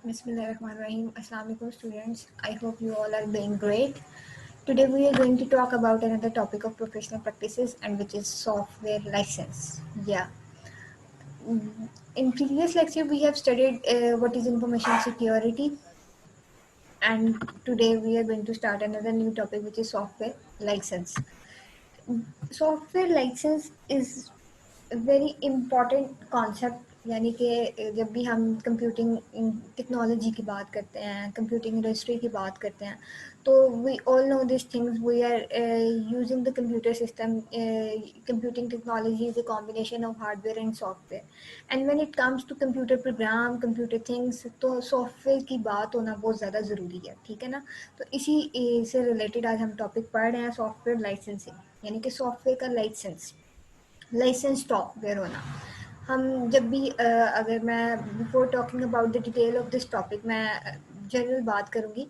Bismillahirrahmanirrahim. Assalamu alaikum students. I hope you all are doing great. Today we are going to talk about another topic of professional practices and which is software license. Yeah. In previous lecture we have studied what is information security, and today we are going to start another new topic which is software license. Software license is a very important concept. यानी कि जब भी हम computing technology की बात करते हैं, computing industry की बात करते हैं, तो we all know this things. We are using the computer system. Computing technology is a combination of hardware and software, and when it comes to computer program, computer things, तो software की बात होना बहुत ज़्यादा ज़रूरी है. ठीक है ना. तो इसी से रिलेटेड आज हम टॉपिक पढ़ रहे हैं, सॉफ्टवेयर लाइसेंसिंग, यानी कि सॉफ्टवेयर का लाइसेंस सॉफ्टवेयर होना. हम जब भी अगर मैं before talking about the detail of this topic, मैं जनरल बात करूँगी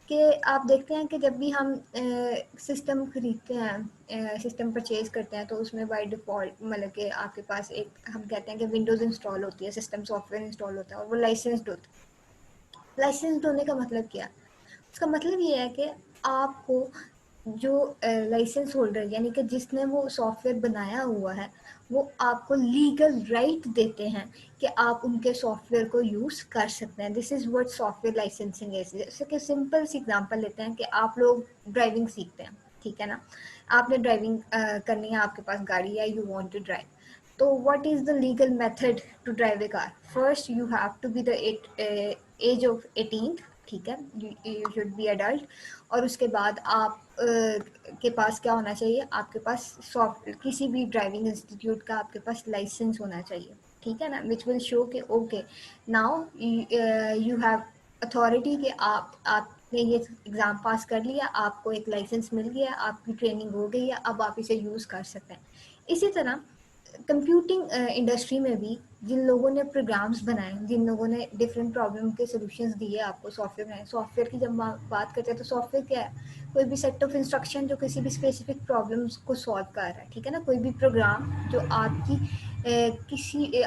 कि आप देखते हैं कि जब भी हम सिस्टम खरीदते हैं, सिस्टम परचेज करते हैं, तो उसमें बाय डिफ़ॉल्ट मतलब कि आपके पास एक हम कहते हैं कि विंडोज़ इंस्टॉल होती है, सिस्टम सॉफ्टवेयर इंस्टॉल होता है और वो लाइसेंस्ड होता है. लाइसेंस्ड होने का मतलब क्या है? उसका मतलब ये है कि आपको जो लाइसेंस होल्डर यानी कि जिसने वो सॉफ्टवेयर बनाया हुआ है, वो आपको लीगल राइट देते हैं कि आप उनके सॉफ्टवेयर को यूज़ कर सकते हैं. This is what software licensing is. जैसे कि सिंपल सी एग्जांपल लेते हैं कि आप लोग ड्राइविंग सीखते हैं. ठीक है ना. आपने ड्राइविंग करनी है, आपके पास गाड़ी है, यू वांट टू ड्राइव. तो what is the legal method to drive a car? First you have to be the age of 18. ठीक है, यू शुड बी अडल्ट. और उसके बाद आप के पास क्या होना चाहिए? आपके पास किसी भी ड्राइविंग इंस्टीट्यूट का आपके पास लाइसेंस होना चाहिए. ठीक है ना, विच विल शो के okay now you have authority कि आपने ये एग्ज़ाम पास कर लिया, आपको एक लाइसेंस मिल गया, आपकी ट्रेनिंग हो गई है, अब आप इसे यूज़ कर सकते हैं. इसी तरह कंप्यूटिंग इंडस्ट्री में भी जिन लोगों ने प्रोग्राम्स बनाए, जिन लोगों ने डिफरेंट प्रॉब्लम के सॉल्यूशंस दिए आपको सॉफ्टवेयर बनाए. सॉफ्टवेयर की जब बात करते हैं तो सॉफ्टवेयर क्या है? कोई भी सेट ऑफ इंस्ट्रक्शन जो किसी भी स्पेसिफिक प्रॉब्लम्स को सॉल्व कर रहा है. ठीक है ना. कोई भी प्रोग्राम जो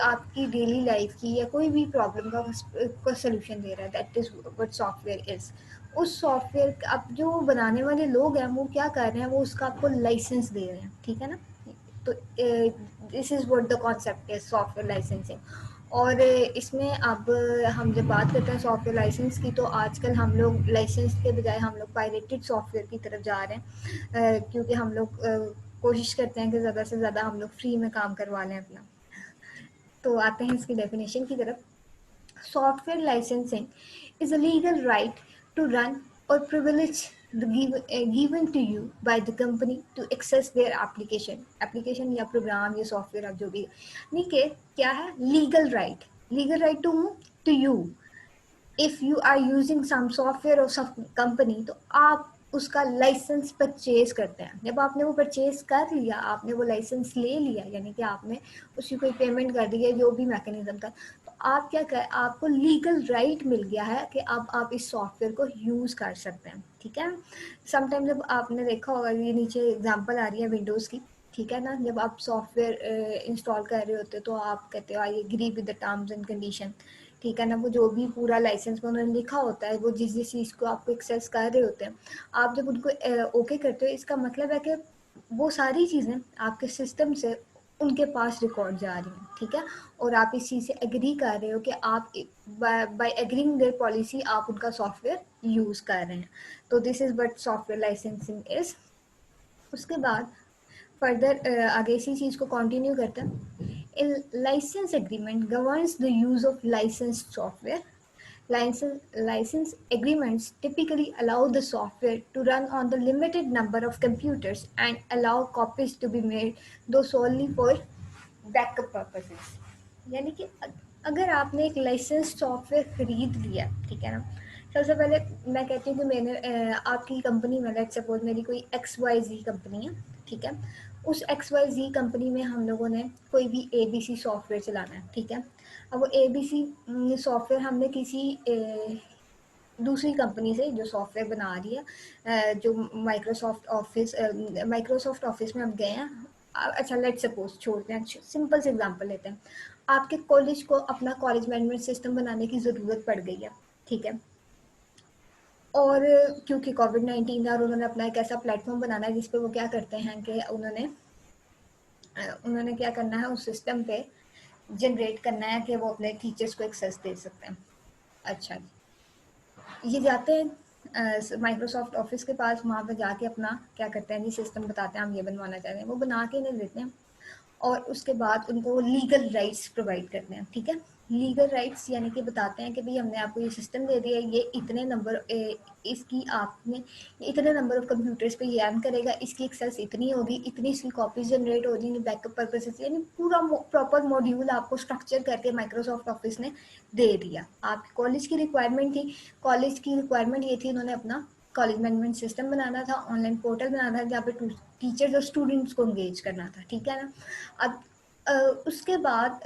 आपकी डेली लाइफ की या कोई भी प्रॉब्लम का सोल्यूशन दे रहा है, that is what software is. उस सॉफ्टवेयर अब जो बनाने वाले लोग हैं वो क्या कर रहे हैं? वो उसका आपको लाइसेंस दे रहे हैं. ठीक है ना. तो this is what the concept is software licensing. और इसमें अब हम जब बात करते हैं सॉफ्टवेयर लाइसेंस की, तो आजकल हम लोग लाइसेंस के बजाय हम लोग पायरेटेड सॉफ्टवेयर की तरफ जा रहे हैं, क्योंकि हम लोग कोशिश करते हैं कि ज़्यादा से ज़्यादा हम लोग फ्री में काम करवा लें अपना. तो आते हैं इसकी डेफिनेशन की तरफ. Software licensing is a legal right to run or privilege given to you by the company to access their application या program या software आप जो भी. नहीं के क्या है? legal right to you. If you are using some software और सम कंपनी, तो आप उसका लाइसेंस परचेज करते हैं. जब आपने वो परचेज कर लिया, आपने वो लाइसेंस ले लिया, यानी कि आपने उसकी कोई पेमेंट कर दी है, जो भी मैकेनिज्म था, तो आप क्या कर, आपको लीगल राइट मिल गया है कि अब आप इस सॉफ्टवेयर को यूज़ कर सकते हैं. ठीक है. समटाइम जब आपने देखा होगा, ये नीचे एग्जांपल आ रही है विंडोज़ की. ठीक है ना. जब आप सॉफ्टवेयर इंस्टॉल कर रहे होते तो आप कहते हो I agree with the terms and condition. ठीक है ना. वो जो भी पूरा लाइसेंस में उन्होंने लिखा होता है, वो जिस जिस चीज़ को आपको एक्सेस कर रहे होते हैं, आप जब उनको ओके करते हो, इसका मतलब है कि वो सारी चीज़ें आपके सिस्टम से उनके पास रिकॉर्ड जा रही हैं. ठीक है. और आप इस चीज़ से एग्री कर रहे हो कि आप बाय एग्रीइंग देयर पॉलिसी आप उनका सॉफ्टवेयर यूज़ कर रहे हैं. तो this is what software licensing is. उसके बाद फर्दर आगे इसी चीज़ को कंटिन्यू करते हैं. A license agreement governs the use of licensed software. License agreements typically allow the software to run on the limited number of computers and allow copies to be made, though solely for backup purposes. यानी कि अगर आपने एक licence software खरीद लिया, ठीक है ना. सबसे पहले मैं कहती हूँ कि मैंने आपकी कंपनी में, लेट्स सपोज मेरी कोई XYZ कंपनी है. ठीक है. उस XYZ कंपनी में हम लोगों ने कोई भी ABC सॉफ्टवेयर चलाना है. ठीक है. अब वो ABC सॉफ्टवेयर हमने किसी दूसरी कंपनी से जो सॉफ्टवेयर बना रही है, जो माइक्रोसॉफ्ट ऑफिस में हम गए हैं. अच्छा, लेट्स सपोज छोड़ते हैं, सिंपल से एग्जांपल लेते हैं. आपके कॉलेज को अपना कॉलेज मैनेजमेंट सिस्टम बनाने की ज़रूरत पड़ गई है. ठीक है। और क्योंकि कोविड-19 था और उन्होंने अपना एक ऐसा प्लेटफॉर्म बनाना है जिस पे वो क्या करते हैं कि उन्होंने क्या करना है, उस सिस्टम पे जनरेट करना है कि वो अपने टीचर्स को एक्सेस दे सकते हैं। अच्छा जी, ये जाते हैं माइक्रोसॉफ्ट ऑफिस के पास, वहाँ पे जाके अपना क्या करते हैं जी, सिस्टम बताते हैं हम ये बनवाना चाह रहे हैं, वो बना के इन्हें देते हैं और उसके बाद उनको लीगल राइट्स प्रोवाइड करते हैं। ठीक है, लीगल राइट्स यानी कि बताते हैं कि भाई हमने आपको ये सिस्टम दे दिया है, ये इतने नंबर इसकी आपने इतने नंबर ऑफ कंप्यूटर्स पे ये रन करेगा, इसकी एक्सेस इतनी होगी, इतनी इसकी कॉपीज जनरेट होगी बैकअप पर्पसेस, यानी पूरा प्रॉपर मॉड्यूल आपको स्ट्रक्चर करके माइक्रोसॉफ्ट ऑफिस ने दे दिया। आप कॉलेज की रिक्वायरमेंट थी, कॉलेज की रिक्वायरमेंट ये थी, उन्होंने अपना कॉलेज मैनेजमेंट सिस्टम बनाना था, ऑनलाइन पोर्टल बनाना था जहाँ पे टीचर्स और स्टूडेंट्स को एंगेज करना था। ठीक है ना। अब उसके बाद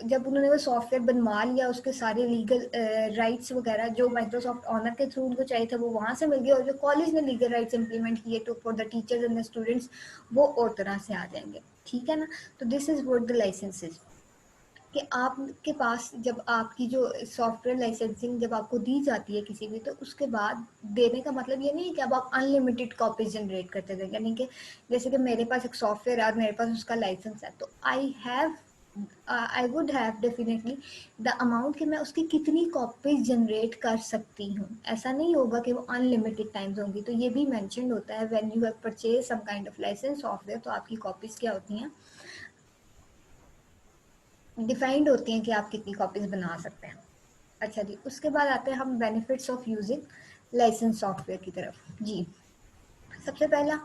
जब उन्होंने वो सॉफ्टवेयर बनवा लिया, उसके सारे लीगल राइट्स वगैरह जो माइक्रोसॉफ्ट ऑनर के थ्रू उनको चाहिए था वो वहाँ से मिल गया, और जो कॉलेज ने लीगल राइट्स इंप्लीमेंट किए to for the teachers and the students, वो और तरह से आ जाएंगे। ठीक है ना। तो this is what the licences, कि आपके पास जब आपकी जो सॉफ्टवेयर लाइसेंसिंग जब आपको दी जाती है किसी भी, तो उसके बाद देने का मतलब ये नहीं है कि अब आप अनलिमिटेड कॉपीज जनरेट करते थे, यानी कि जैसे कि मेरे पास एक सॉफ्टवेयर है और मेरे पास उसका लाइसेंस है, तो I would have definitely the amount कि मैं उसकी कितनी कॉपीज जनरेट कर सकती हूँ। ऐसा नहीं होगा कि वो अनलिमिटेड टाइम्स होंगी। तो ये भी मैंशन होता है when you have purchase some kind of licence software, तो आपकी कॉपीज क्या होती हैं, डिफाइंड होती हैं कि आप कितनी कॉपीज बना सकते हैं। अच्छा जी, उसके बाद आते हैं हम benefits of using licence software की तरफ। जी, सबसे पहला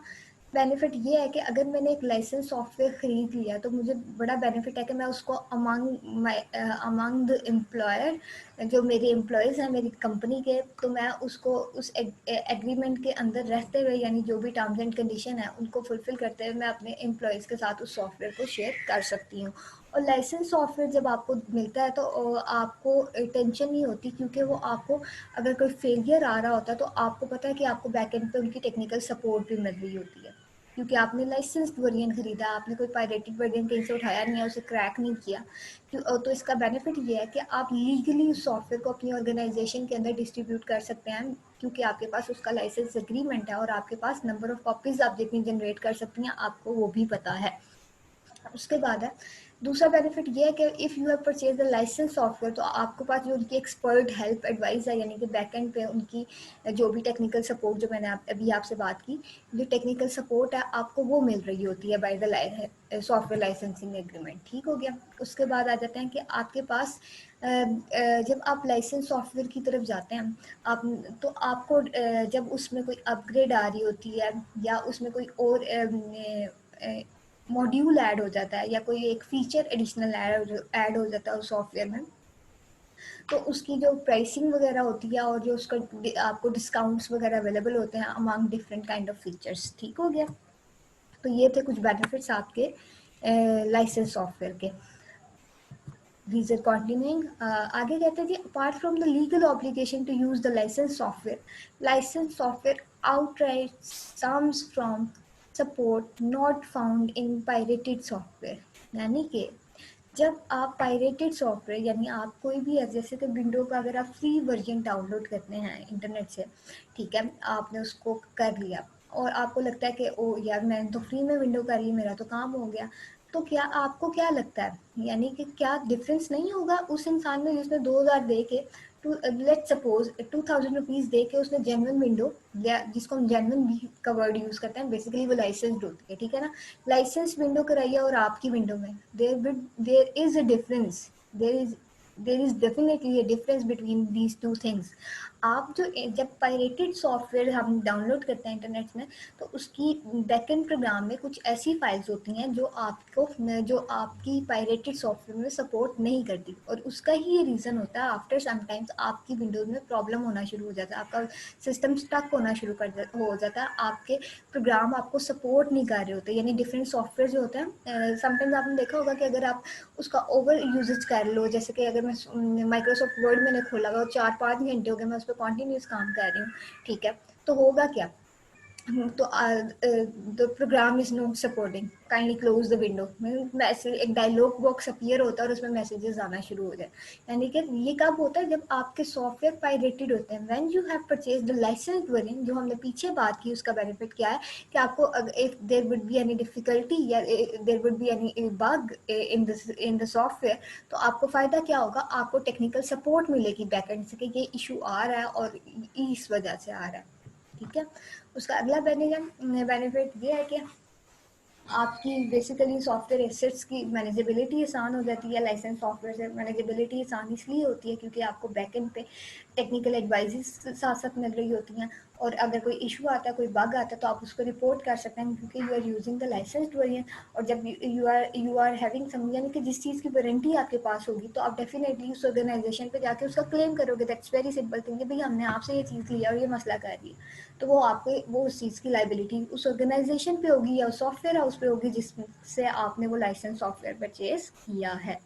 बेनिफिट ये है कि अगर मैंने एक लाइसेंस सॉफ्टवेयर खरीद लिया तो मुझे बड़ा बेनिफिट है कि मैं उसको अमंग द एम्प्लॉयर, जो मेरे एम्प्लॉयज़ हैं मेरी कंपनी के, तो मैं उसको उस एग्रीमेंट के अंदर रहते हुए, यानी जो भी टर्म्स एंड कंडीशन है उनको फुलफिल करते हुए मैं अपने एम्प्लॉयज़ के साथ उस सॉफ्टवेयर को शेयर कर सकती हूँ। और लाइसेंस सॉफ्टवेयर जब आपको मिलता है तो आपको टेंशन नहीं होती, क्योंकि वो आपको अगर कोई फेलियर आ रहा होता है तो आपको पता है कि आपको बैकएंड पे उनकी टेक्निकल सपोर्ट भी मिल रही होती है, क्योंकि आपने लाइसेंस्ड वर्जन खरीदा, आपने कोई पायरेटेड वर्जन कहीं से उठाया नहीं है, उसे क्रैक नहीं किया। तो इसका बेनिफिट ये है कि आप लीगली उस सॉफ्टवेयर को अपनी ऑर्गेनाइजेशन के अंदर डिस्ट्रीब्यूट कर सकते हैं, क्योंकि आपके पास उसका लाइसेंस एग्रीमेंट है और आपके पास नंबर ऑफ कॉपीज आप जितनी जनरेट कर सकती हैं आपको वो भी पता है। उसके बाद है दूसरा बेनिफिट ये है कि if you have purchase the licence software, तो आपके पास जो उनकी एक्सपर्ट हेल्प एडवाइस है, यानी कि बैकएंड पे उनकी जो भी टेक्निकल सपोर्ट, जो मैंने अभी आपसे बात की, जो टेक्निकल सपोर्ट है आपको वो मिल रही होती है by the software licensing agreement. ठीक हो गया। उसके बाद आ जाते हैं कि आपके पास जब आप लाइसेंस सॉफ्टवेयर की तरफ जाते हैं आप, तो आपको जब उसमें कोई अपग्रेड आ रही होती है या उसमें कोई और मॉड्यूल ऐड हो जाता है या कोई एक फीचर एडिशनल ऐड हो जाता है उस सॉफ्टवेयर में, तो उसकी जो प्राइसिंग वगैरह होती है और जो उसका आपको डिस्काउंट्स वगैरह अवेलेबल होते हैं among different kind of features. ठीक हो गया। तो ये थे कुछ बेनिफिट्स आपके लाइसेंस सॉफ्टवेयर के। These are continuing. आगे कहते हैं जी, apart from the legal obligation to use the licence software outright sums from support not found in pirated software. यानी कि जब आप पायरेटेड सॉफ्टवेयर, यानी आप कोई भी जैसे कि विंडो का अगर आप फ्री वर्जन डाउनलोड करते हैं इंटरनेट से, ठीक है, आपने उसको कर लिया और आपको लगता है कि ओ यार मैंने तो फ्री में विंडो कर ली, मेरा तो काम हो गया, तो क्या आपको क्या लगता है, यानी कि क्या डिफरेंस नहीं होगा उस इंसान में जिसने 2000 दे के टू लेट सपोज 2000 रुपीज़ दे के उसने जेनवन विंडो, या जिसको हम जेनवन का वर्ड यूज़ करते हैं, बेसिकली वो लाइसेंस्ड होती है। ठीक है ना। लाइसेंस विंडो कराइए और आपकी विंडो में there is a difference, there is definitely a difference between these two things. आप जो जब पायरेटेड सॉफ्टवेयर हम डाउनलोड करते हैं इंटरनेट में, तो उसकी बैकएंड प्रोग्राम में कुछ ऐसी फाइल्स होती हैं जो आपकी पायरेटेड सॉफ्टवेयर में सपोर्ट नहीं करती, और उसका ही ये रीज़न होता है आफ्टर समटाइम्स आपकी विंडोज़ में प्रॉब्लम होना शुरू हो जाता है, आपका सिस्टम स्टक होना शुरू हो जाता है, आपके प्रोग्राम आपको सपोर्ट नहीं कर रहे होते, यानी डिफरेंट सॉफ्टवेयर जो होते हैं समटाइम्स आपने देखा होगा कि अगर आप उसका ओवर यूजेज कर लो, जैसे कि अगर मैं माइक्रोसॉफ्ट वर्ड मैंने खोला हुआ 4-5 घंटे हो गए मैं उस पर कॉन्टीन्यूस काम कर रही हूँ, ठीक है, तो होगा क्या, तो the program is not supporting, kindly close the window. Message, एक डायलॉग बॉक्स अपीयर होता है और उसमें मैसेजेस आना शुरू हो जाए। यानी कि ये कब होता है, जब आपके सॉफ्टवेयर पायरेटेड होते हैं। When you have purchase the licensed variant, जो हमने पीछे बात की, उसका बेनिफिट क्या है कि आपको if there would be any difficulty या there would be any bug in the software, तो आपको फ़ायदा क्या होगा, आपको टेक्निकल सपोर्ट मिलेगी बैकएंड से कि ये इशू आ रहा है और इस वजह से आ रहा है। ठीक है। उसका अगला बेनिफिट ये है कि आपकी बेसिकली सॉफ्टवेयर एसेट्स की मैनेजेबिलिटी आसान हो जाती है। लाइसेंस सॉफ्टवेयर से मैनेजेबिलिटी आसान इसलिए होती है क्योंकि आपको बैकएंड पे टेक्निकल एडवाइजेस साथ साथ मिल रही होती हैं, और अगर कोई इशू आता है, कोई बग आता है, तो आप उसको रिपोर्ट कर सकते हैं क्योंकि you are using the licensed variant. और जब यू आर हैविंग सम, यानी कि जिस चीज़ की वारंटी आपके पास होगी, तो आप डेफिनेटली उस ऑर्गेनाइजेशन पे जाके उसका क्लेम करोगे। दैट्स वेरी सिंपल थिंग, भाई हमने आपसे ये चीज़ लिया और ये मसला कर रही है, तो वो आपको वो उस चीज़ की लाइबिलिटी उस ऑर्गेनाइजेशन पे होगी या उस सॉफ्टवेयर हाउस पे होगी जिससे आपने वो लाइसेंस सॉफ्टवेयर परचेज किया है।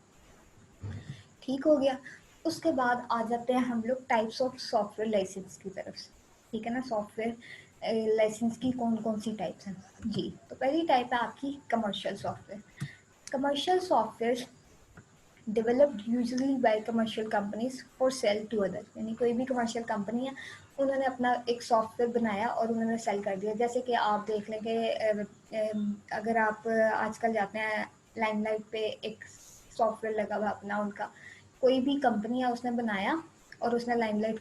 ठीक हो गया। उसके बाद आ जाते हैं हम लोग टाइप्स ऑफ सॉफ्टवेयर लाइसेंस की तरफ से। ठीक है ना, सॉफ्टवेयर लाइसेंस की कौन कौन सी टाइप्स हैं जी। तो पहली टाइप है आपकी commercial software. Commercial software developed usually by commercial companies for sale to other, यानी कोई भी कमर्शियल कंपनी है, उन्होंने अपना एक सॉफ्टवेयर बनाया और उन्होंने सेल कर दिया। जैसे कि आप देख लें कि अगर आप आजकल जाते हैं लाइमलाइट पे, एक सॉफ्टवेयर लगा हुआ अपना उनका, कोई भी कंपनी है उसने बनाया, और उसने लाइमलाइट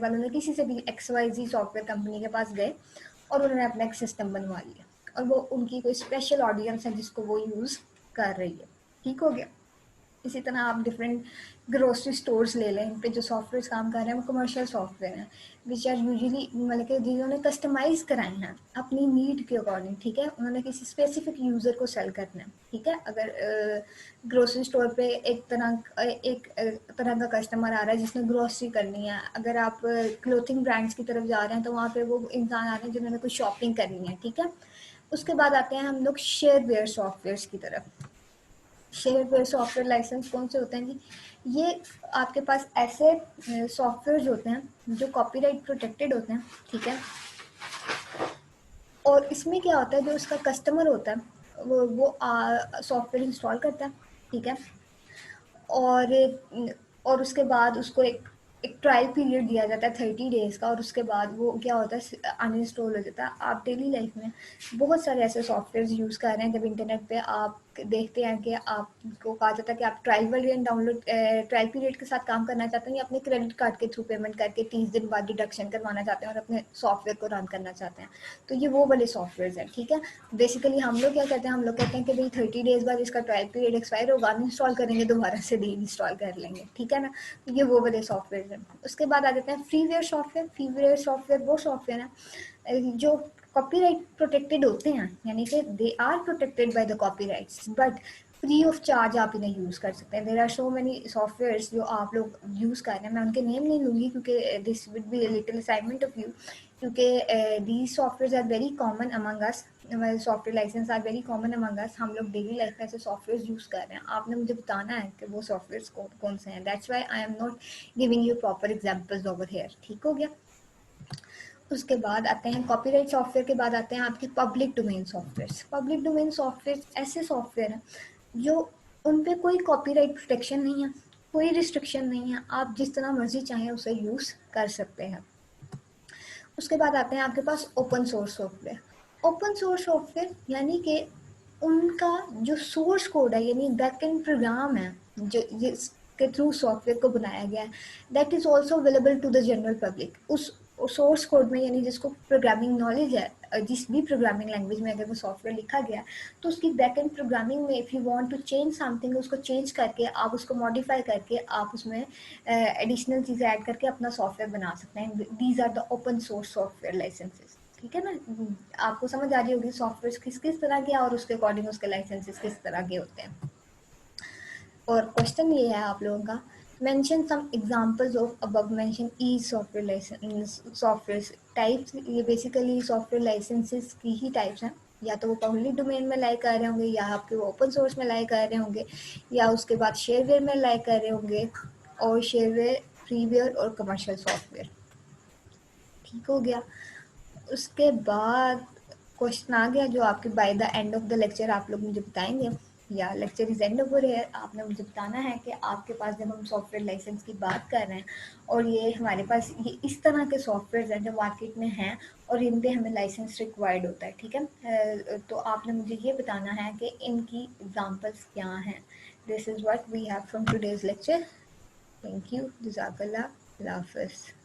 वालों ने किसी से भी XYZ सॉफ्टवेयर कंपनी के पास गए और उन्होंने अपना एक सिस्टम बनवा लिया, और वो उनकी कोई स्पेशल ऑडियंस है जिसको वो यूज़ कर रही है। ठीक हो गया। इसी तरह आप डिफरेंट ग्रोसरी स्टोर्स ले लें, इन पे जो सॉफ्टवेयर काम कर रहे हैं वो कमर्शियल सॉफ्टवेयर हैं, विच आर यूजुअली मतलब कि जिन्होंने कस्टमाइज कराए हैं अपनी नीड के अकॉर्डिंग। ठीक है, उन्होंने किसी स्पेसिफिक यूज़र को सेल करना है। ठीक है, अगर ग्रोसरी स्टोर पे एक तरह का कस्टमर आ रहा है जिसने ग्रोसरी करनी है, अगर आप क्लोथिंग ब्रांड्स की तरफ जा रहे हैं तो वहाँ पे वो इंसान आ रहे हैं जिन्होंने कुछ शॉपिंग करनी है। ठीक है। उसके बाद आते हैं हम लोग शेयरवेयर सॉफ्टवेयर की तरफ। शेयरवेयर सॉफ्टवेयर लाइसेंस कौन से होते हैं जी, ये आपके पास ऐसे सॉफ्टवेयर होते हैं जो कॉपीराइट प्रोटेक्टेड होते हैं। ठीक है। और इसमें क्या होता है, जो उसका कस्टमर होता है वो सॉफ्टवेयर इंस्टॉल करता है। ठीक है। और और उसके बाद उसको एक ट्रायल पीरियड दिया जाता है 30 डेज़ का, और उसके बाद वो क्या होता है, अनइंस्टॉल हो जाता है। आप डेली लाइफ में बहुत सारे ऐसे सॉफ्टवेयर यूज़ कर रहे हैं, जब इंटरनेट पे आप देखते हैं कि आपको कहा जाता है कि आप trial variant download, trial period के साथ काम करना चाहते हैं, या अपने क्रेडिट कार्ड के थ्रू पेमेंट करके 30 दिन बाद डिडक्शन करवाना चाहते हैं और अपने सॉफ्टवेयर को रन करना चाहते हैं, तो ये वो वाले सॉफ्टवेयर हैं। ठीक है। बेसिकली हम लोग क्या कहते हैं, हम लोग कहते हैं कि भाई 30 डेज़ बाद इसका ट्रायल पीरियड एक्सपायर होगा, अनइंस्टॉल करेंगे, दोबारा से री इंस्टॉल कर लेंगे। ठीक है ना, तो ये वो वाले सॉफ्टवेयर हैं। उसके बाद आ जाते हैं फ्रीवेयर सॉफ्टवेयर। फ्रीवेयर सॉफ्टवेयर वो सॉफ्टवेयर है जो कॉपीराइट प्रोटेक्टेड होते हैं, यानी कि they are protected by the copyrights, but free of charge आप इन्हें यूज़ कर सकते हैं। There are so many softwares जो आप लोग यूज़ कर रहे हैं, मैं उनके नेम नहीं लूँगी क्योंकि this will be little assignment of you, क्योंकि these software are very common among us. Software licence are very common among us. हम लोग डेली लाइफ में ऐसे सॉफ्टवेयर यूज़ कर रहे हैं, आपने मुझे बताना है कि वो सॉफ्टवेयर कौन कौन से हैं। That's why I am not giving you proper examples over here. ठीक हो गया। उसके बाद आते हैं कॉपीराइट सॉफ्टवेयर के बाद आते हैं आपके public domain software. Public domain software ऐसे सॉफ्टवेयर हैं जो उन पे कोई कॉपीराइट प्रोटेक्शन नहीं है, कोई रिस्ट्रिक्शन नहीं है, आप जिस तरह मर्जी चाहें उसे यूज़ कर सकते हैं। उसके बाद आते हैं आपके पास open source software. Open source software यानी कि उनका जो सोर्स कोड है, यानी बैकएंड प्रोग्राम है जो जिसके थ्रू सॉफ्टवेयर को बनाया गया है, that is also available to the general public. उस सोर्स कोड में, यानी जिसको प्रोग्रामिंग नॉलेज है, जिस भी प्रोग्रामिंग लैंग्वेज में अगर वो सॉफ्टवेयर लिखा गया है, तो उसकी बैकएंड प्रोग्रामिंग में if you want to change something, उसको चेंज करके आप उसको मॉडिफाई करके आप उसमें एडिशनल चीज़ें ऐड करके अपना सॉफ्टवेयर बना सकते हैं। These are the open source software licences. ठीक है ना, आपको समझ आ रही होगी सॉफ्टवेयर किस किस तरह के और उसके अकॉर्डिंग उसके लाइसेंसेस किस तरह के होते हैं। और क्वेश्चन ये है आप लोगों का, mention some examples of above mention ई सॉफ्टवेयर लाइसेंस सॉफ्टवेयर टाइप्स। ये बेसिकली सॉफ्टवेयर लाइसेंसेस की ही टाइप्स हैं, या तो वो पब्लिक डोमेन में लाई कर रहे होंगे, या आपके वो ओपन सोर्स में लाई कर रहे होंगे, या उसके बाद शेयरवेयर में लाई कर रहे होंगे, और शेयरवेयर, फ्रीवेयर और कमर्शियल सॉफ्टवेयर। ठीक हो गया। उसके बाद क्वेश्चन आ गया जो आपके by the end of the lecture आप लोग मुझे बताएंगे, या लेक्चर इज एंड ओवर है। आपने मुझे बताना है कि आपके पास जब हम सॉफ्टवेयर लाइसेंस की बात कर रहे हैं और ये हमारे पास ये इस तरह के सॉफ्टवेयर हैं जो मार्केट में हैं और इन पे हमें लाइसेंस रिक्वायर्ड होता है, ठीक है। तो आपने मुझे ये बताना है कि इनकी एग्जांपल्स क्या हैं। This is what we have from today's lecture. Thank you, जज़ाकल्लाह, अल्लाह हाफ़िज़।